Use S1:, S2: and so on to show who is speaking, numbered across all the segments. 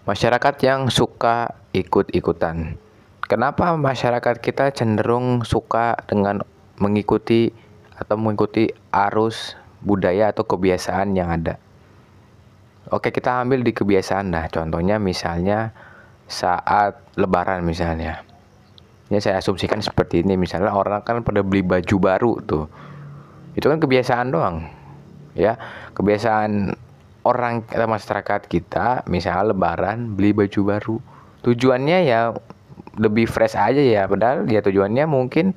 S1: Masyarakat yang suka ikut-ikutan. Kenapa masyarakat kita cenderung suka dengan mengikuti arus budaya atau kebiasaan yang ada? Oke, kita ambil di kebiasaan dah. Contohnya misalnya saat lebaran misalnya. Ya saya asumsikan seperti ini, misalnya orang kan pada beli baju baru tuh. Itu kan kebiasaan doang. Ya, kebiasaan orang atau masyarakat kita misalnya lebaran beli baju baru, tujuannya ya lebih fresh aja ya, padahal ya tujuannya mungkin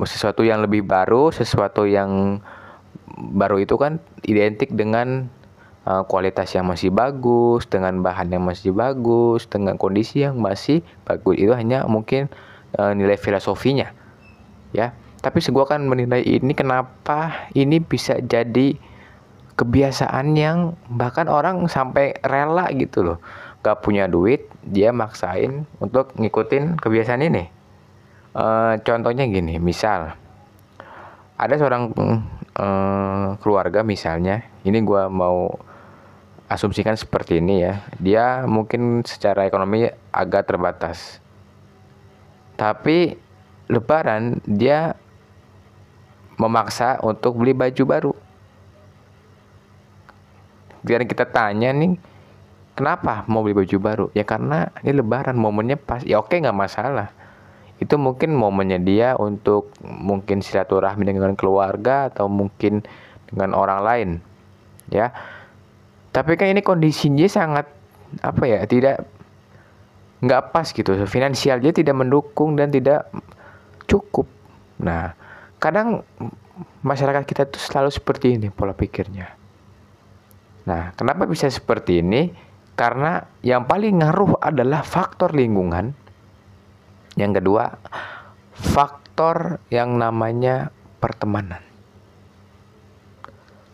S1: sesuatu yang lebih baru, sesuatu yang baru itu kan identik dengan kualitas yang masih bagus, dengan bahan yang masih bagus, dengan kondisi yang masih bagus. Itu hanya mungkin nilai filosofinya ya. Tapi gua kan menilai ini, kenapa ini bisa jadi kebiasaan yang bahkan orang sampai rela gitu loh, gak punya duit dia maksain untuk ngikutin kebiasaan ini. Contohnya gini, misal ada seorang keluarga misalnya, ini gue mau asumsikan seperti ini ya, dia mungkin secara ekonomi agak terbatas, tapi lebaran dia memaksa untuk beli baju baru. Biar kita tanya nih, kenapa mau beli baju baru? Ya karena ini lebaran, momennya pas. Ya oke, nggak masalah. Itu mungkin momennya dia untuk mungkin silaturahmi dengan keluarga atau mungkin dengan orang lain, ya. Tapi kan ini kondisinya sangat apa ya, tidak nggak pas gitu. Finansialnya tidak mendukung dan tidak cukup. Nah, kadang masyarakat kita tuh selalu seperti ini pola pikirnya. Nah, kenapa bisa seperti ini? Karena yang paling ngaruh adalah faktor lingkungan. Yang kedua, faktor yang namanya pertemanan.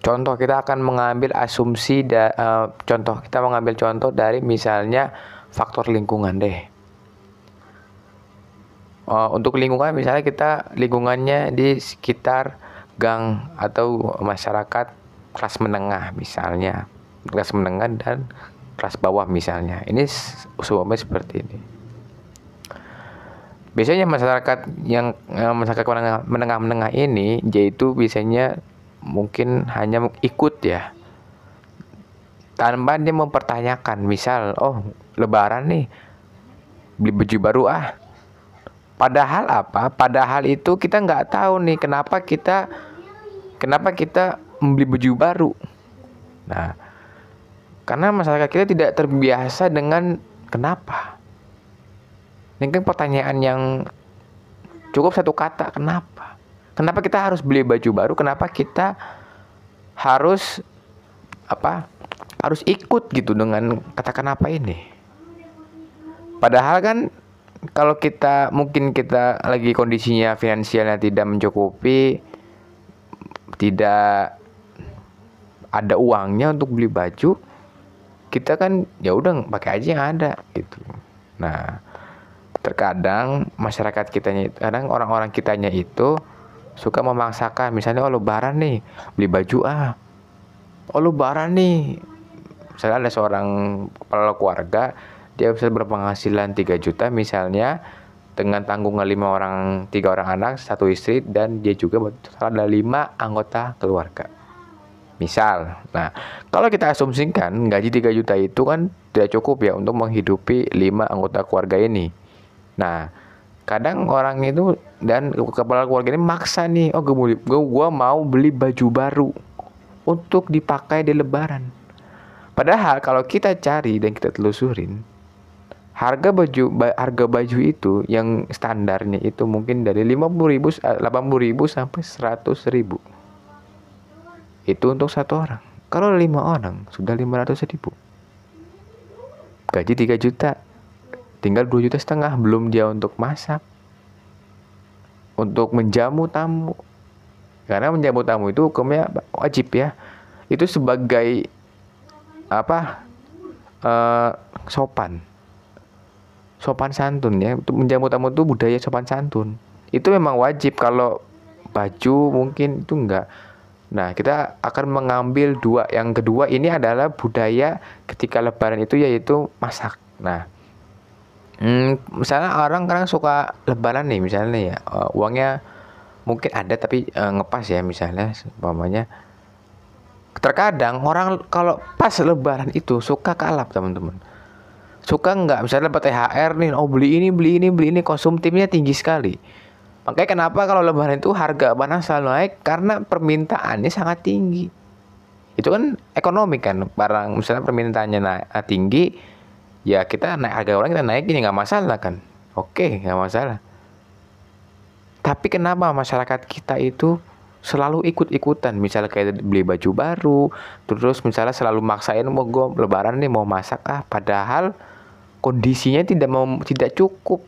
S1: Contoh, kita akan mengambil contoh dari misalnya faktor lingkungan deh. Untuk lingkungan, misalnya kita lingkungannya di sekitar gang atau masyarakat kelas menengah misalnya, kelas menengah dan kelas bawah misalnya. Ini usulnya seperti ini. Biasanya masyarakat yang masyarakat menengah ini, yaitu biasanya mungkin hanya ikut ya, tanpa dia mempertanyakan. Misal, oh lebaran nih, beli baju baru ah. Padahal apa? Padahal itu kita nggak tahu nih kenapa kita membeli baju baru. Nah, karena masyarakat kita tidak terbiasa dengan kenapa. Ini kan pertanyaan yang cukup satu kata, kenapa? Kenapa kita harus beli baju baru? Kenapa kita harus harus ikut gitu dengan kata kenapa ini? Padahal kan kalau mungkin kita lagi kondisinya finansialnya tidak mencukupi, tidak ada uangnya untuk beli baju, kita kan ya udah pakai aja yang ada gitu. Nah, terkadang masyarakat kitanya, kadang orang-orang kitanya itu suka memaksakan. Misalnya, oh lebaran nih beli baju ah, oh lebaran nih, misalnya ada seorang kepala keluarga, dia bisa berpenghasilan 3 juta misalnya, dengan tanggungan 3 orang anak, 1 istri, dan dia juga ada 5 anggota keluarga misal. Nah, kalau kita asumsikan gaji 3 juta itu kan tidak cukup ya untuk menghidupi 5 anggota keluarga ini. Nah, kadang orang itu dan kepala keluarga ini maksa nih, oh gue mau beli baju baru untuk dipakai di lebaran. Padahal kalau kita cari dan kita telusurin, harga baju itu yang standarnya itu mungkin dari 80.000 sampai 100.000. Itu untuk satu orang. Kalau 5 orang sudah 500.000. Gaji 3 juta, tinggal 2,5 juta belum dia untuk masak, untuk menjamu tamu. Karena menjamu tamu itu hukumnya wajib ya. Itu sebagai sopan santun ya. Untuk menjamu tamu itu budaya sopan santun. Itu memang wajib. Kalau baju mungkin itu enggak. Nah, kita akan mengambil dua. Yang kedua ini adalah budaya ketika Lebaran itu, yaitu masak. Nah, misalnya orang kadang suka Lebaran nih, misalnya ya, uangnya mungkin ada tapi ngepas ya, misalnya umpamanya. Terkadang orang kalau pas Lebaran itu suka kalap, teman-teman. Suka nggak, misalnya dapat THR nih, oh beli ini, beli ini, beli ini, konsumtifnya tinggi sekali. Makanya kenapa kalau Lebaran itu harga barang selalu naik, karena permintaannya sangat tinggi. Itu kan ekonomi kan, barang misalnya permintaannya tinggi, ya kita naik harga, orang kita naikin, nggak masalah kan. Oke, nggak masalah. Tapi kenapa masyarakat kita itu selalu ikut-ikutan, misalnya kayak beli baju baru, terus misalnya selalu maksain, mau gue Lebaran nih mau masak, padahal kondisinya tidak cukup.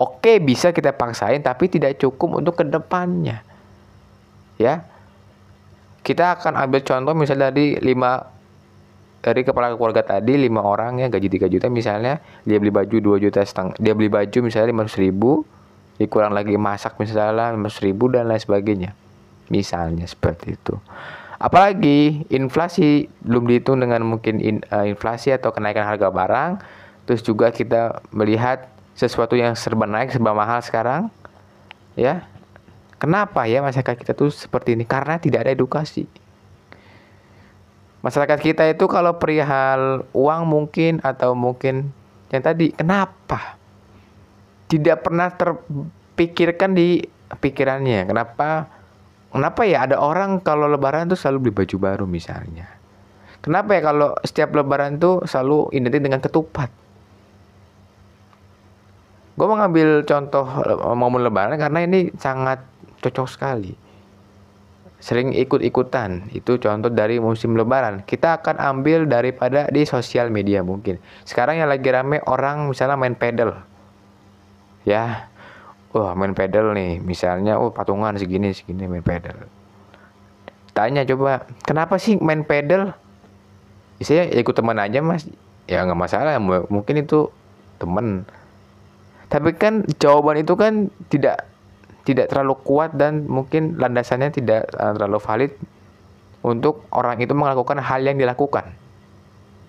S1: Oke, bisa kita paksain, tapi tidak cukup untuk kedepannya. Ya, kita akan ambil contoh misalnya dari kepala keluarga tadi, 5 orang ya, gaji 3 juta misalnya, dia beli baju 2,5 juta, dia beli baju misalnya 500.000, dikurang lagi masak misalnya 500.000 dan lain sebagainya, misalnya seperti itu. Apalagi inflasi belum dihitung dengan mungkin inflasi atau kenaikan harga barang. Terus juga kita melihat sesuatu yang serba naik, serba mahal sekarang, ya. Kenapa ya masyarakat kita tuh seperti ini? Karena tidak ada edukasi. Masyarakat kita itu kalau perihal uang mungkin, atau mungkin yang tadi, kenapa tidak pernah terpikirkan di pikirannya? Kenapa ya ada orang kalau Lebaran tuh selalu beli baju baru misalnya? Kenapa ya kalau setiap Lebaran tuh selalu identik dengan ketupat? Gue mau ngambil contoh momen Lebaran karena ini sangat cocok sekali. Sering ikut-ikutan, itu contoh dari musim Lebaran. Kita akan ambil daripada di sosial media mungkin. Sekarang yang lagi rame orang misalnya main pedal. Ya, main pedal nih, misalnya patungan segini main pedal. Tanya coba, kenapa sih main pedal? Saya ikut teman aja mas, ya nggak masalah, mungkin itu teman. Tapi kan jawaban itu kan tidak terlalu kuat, dan mungkin landasannya tidak terlalu valid untuk orang itu melakukan hal yang dilakukan.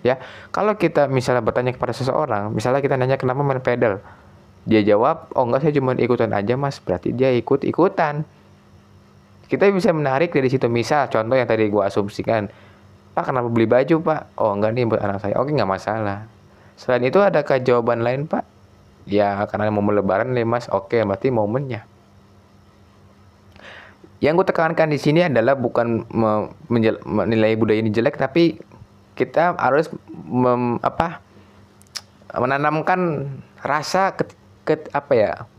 S1: Ya, kalau kita misalnya bertanya kepada seseorang, misalnya kita nanya kenapa main pedal, dia jawab, oh enggak, saya cuma ikutan aja mas, berarti dia ikut-ikutan. Kita bisa menarik dari situ, misal contoh yang tadi gua asumsikan, Pak kenapa beli baju pak? Oh enggak nih buat anak saya. Oke, nggak masalah. Selain itu adakah jawaban lain pak? Ya karena mau Lebaran nih mas. Oke, berarti momennya. Yang gue tekankan di sini adalah bukan menilai budaya ini jelek, tapi kita harus menanamkan rasa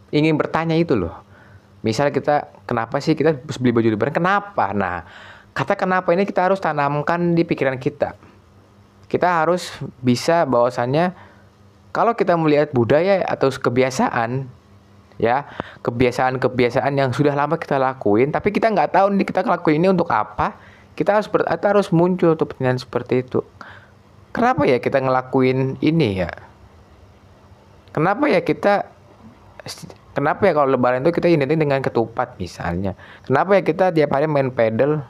S1: ingin bertanya itu loh. Misal kita, kenapa sih kita beli baju Lebaran? Kenapa? Nah, kata kenapa ini kita harus tanamkan di pikiran kita. Kita harus bisa bahwasannya kalau kita melihat budaya atau kebiasaan, ya, kebiasaan yang sudah lama kita lakuin, tapi kita nggak tahu nih kita lakuin ini untuk apa, kita harus muncul tuh pertanyaan seperti itu. Kenapa ya kita ngelakuin ini ya? Kenapa ya kalau Lebaran itu kita identik dengan ketupat misalnya? Kenapa ya kita tiap hari main pedal?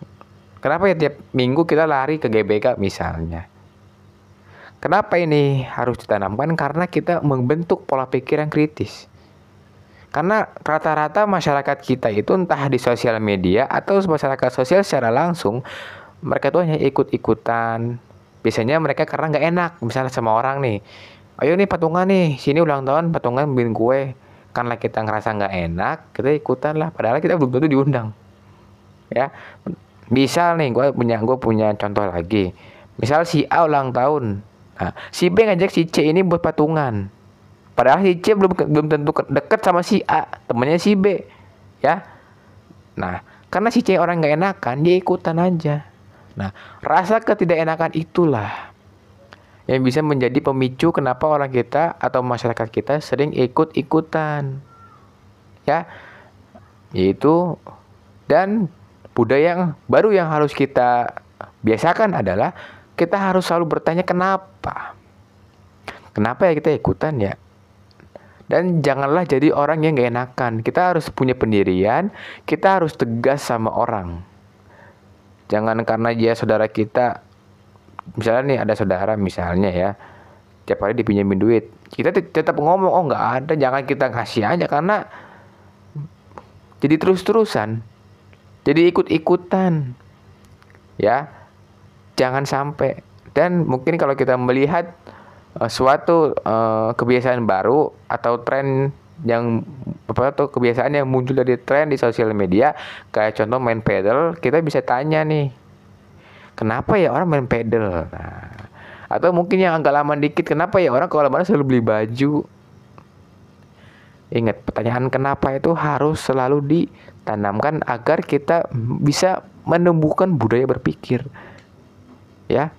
S1: Kenapa ya tiap minggu kita lari ke GBK misalnya? Kenapa ini harus ditanamkan? Karena kita membentuk pola pikir yang kritis. Karena rata-rata masyarakat kita itu entah di sosial media atau masyarakat sosial secara langsung, mereka tuh hanya ikut-ikutan. Biasanya mereka karena nggak enak, misalnya sama orang nih, ayo nih patungan nih, sini ulang tahun patungan bikin kue. Karena kita ngerasa nggak enak, kita ikutan lah, padahal kita belum tentu diundang. Ya, misal nih gue punya contoh lagi. Misal si A ulang tahun, nah, si B ngajak si C ini buat patungan. Padahal si C belum tentu deket sama si A, temennya si B, ya. Nah, karena si C orang nggak enakan, dia ikutan aja. Nah, rasa ketidakenakan itulah yang bisa menjadi pemicu kenapa orang kita atau masyarakat kita sering ikut-ikutan, ya. Yaitu, dan budaya yang baru yang harus kita biasakan adalah kita harus selalu bertanya kenapa. Kenapa ya kita ikutan ya? Dan janganlah jadi orang yang gak enakan. Kita harus punya pendirian, kita harus tegas sama orang. Jangan karena dia saudara kita, misalnya nih ada saudara misalnya ya, tiap hari dipinjemin duit, kita tetap ngomong, oh nggak ada, jangan kita kasih aja, karena jadi terus-terusan, jadi ikut-ikutan, ya. Jangan sampai. Dan mungkin kalau kita melihat suatu kebiasaan baru atau tren yang atau kebiasaan yang muncul dari tren di sosial media, kayak contoh main pedal, kita bisa tanya nih, kenapa ya orang main pedal? Nah, atau mungkin yang agak lama dikit, kenapa ya orang kalau lebaran selalu beli baju? Ingat, pertanyaan kenapa itu harus selalu ditanamkan agar kita bisa menumbuhkan budaya berpikir. Ya.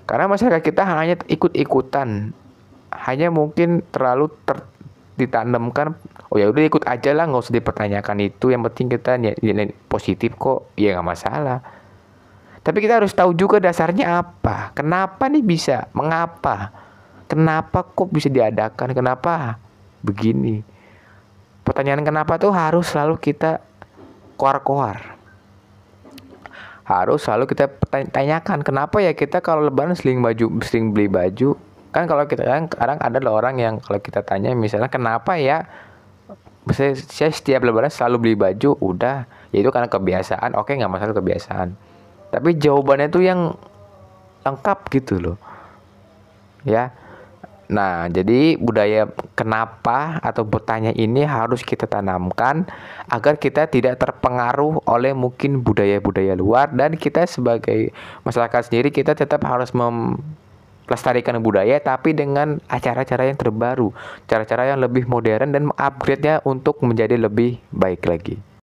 S1: Karena masyarakat kita hanya ikut-ikutan. Hanya mungkin terlalu ditanamkan, oh ya udah ikut aja lah, nggak usah dipertanyakan itu, yang penting kita nilai positif kok, ya nggak masalah. Tapi kita harus tahu juga dasarnya apa, kenapa nih bisa, mengapa, kenapa kok bisa diadakan, kenapa begini. Pertanyaan kenapa tuh harus selalu kita koar-koar. Harus selalu kita tanyakan, kenapa ya kita kalau lebaran sering beli baju. Kan kalau kita kan kadang ada orang yang kalau kita tanya misalnya kenapa ya, misalnya saya setiap lebaran selalu beli baju, udah, ya itu karena kebiasaan. Oke, nggak masalah kebiasaan. Tapi jawabannya tuh yang lengkap gitu loh. Ya. Nah, jadi budaya kenapa atau bertanya ini harus kita tanamkan agar kita tidak terpengaruh oleh mungkin budaya-budaya luar, dan kita sebagai masyarakat sendiri kita tetap harus melestarikan budaya tapi dengan acara-acara yang terbaru, cara-cara yang lebih modern dan upgrade-nya untuk menjadi lebih baik lagi.